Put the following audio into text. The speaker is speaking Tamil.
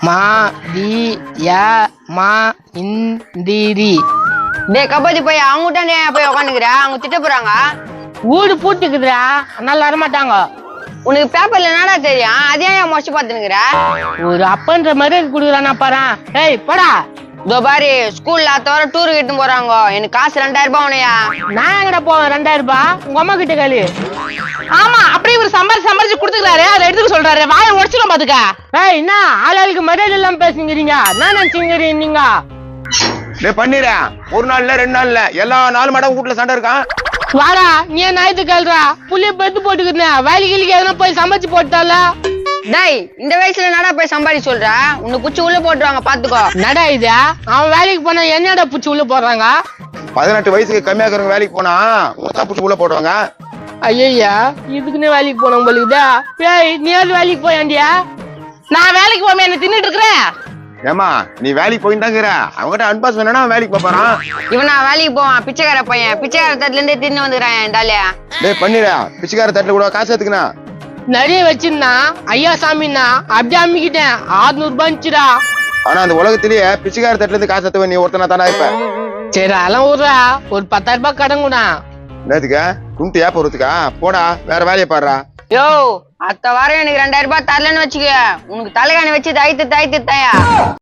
மா தி யா மா இந்திரி. டே கபடி போய் அவங்ககிட்ட போய் உக்காந்துக்கிற, அவங்க திட்ட போறாங்க. ஊடு பூட்டுக்குதுடா, அதனால வரமாட்டாங்க. உனக்கு பேப்பர்ல என்னடா தெரியும், அதையும் ஏன் முடிச்சு பாத்துனுக்குற? ஒரு அப்பன்ற மாதிரி குடுக்குறானா பாரு. ஏய் போடா. இதோ பாரு, ஸ்கூல்ல தவிர டூருக்கு இட்டு போறாங்க. எனக்கு காசு 2000 ரூபாய் உனையா. நான் எங்கடா போவேன் 2000 ரூபாய்? உங்க அம்மா கிட்ட கேளு. ஆமா, அப்படியே ஒரு சம்பாரிச்சு கொடுத்துக்கிறாரு, அதை எடுத்துக்க சொல்றாரு. வாயை உடச்சிடும் பாத்துக்க. ஏய் என்ன ஆளாளுக்கு மரியாதை இல்லாம பேசுங்கிறீங்க? என்ன நினைச்சுங்கிறீங்க நீங்க? பண்ணிடுறேன். ஒரு நாள்ல 2 நாள்ல எல்லா 4 மடம் வீட்டுல சண்டை இருக்கான். வாடா, நீ ஏன் நாயத்து கேள்றா? புள்ளிய பெத்து போட்டுக்கிறேன், வேலைக்கு கிளிக்கு எதனா போய் சமைச்சு போட்டால. டேய், இந்த வயசுல நடா போய் சம்பாதி சொல்ற? உன்னை குச்சி உள்ள போட்டுருவாங்க, பாத்துக்கோ. நடா இது, அவன் வேலைக்கு போனா என்னடா புடிச்சு உள்ள போடுறாங்க? 18 வயசுக்கு கம்மியா இருக்கிறவங்க வேலைக்கு போனா உனக்கா புடிச்சு உள்ள போடுவாங்க. ஐயா, இதுக்குன்னு வேலைக்கு போனோம் போலுக்குதா. ஏய் நீ ஏது வேலைக்கு போயாண்டியா? நான் வேலைக்கு போகாம என்ன தின்னுட்டு இருக்கிறேன்? ஏமா நீ வேலைக்கு போயிட்டாங்கிற அவங்ககிட்ட அன்பாஸ் வேணா வேலைக்கு போறான். இவனா வேலைக்கு போவான், பிச்சைக்கார பையன். பிச்சைக்கார தட்டுல இருந்தே தின்னு வந்துக்கிறான் டாலியா. பண்ணிடுற பிச்சைக்கார தட்டுல கூட காசு எடுத்துக்கணா. நிறைய வச்சிருந்தா ஐயா சாமின்னா அப்படியே அம்மிக்கிட்டேன். 600 ரூபாய் இருந்துச்சுடா. ஆனா அந்த உலகத்திலேயே பிச்சைக்கார தட்டுல இருந்து காசு எடுத்து நீ ஒருத்தனா தானே இப்ப. சரி அதெல்லாம் விடுறா, ஒரு 10,000 ரூபாய் கடன் கூட. என்னதுக்கா குண்டு ஏப்ப ஒருத்துக்கா? போடா வேற வேலையை பாடுறா. யோ, அடுத்த வாரம் எனக்கு 2000 ரூபாய் தரலன்னு வச்சுக்க, உனக்கு தலைகாணி வச்சு தாய்த்து தாயா.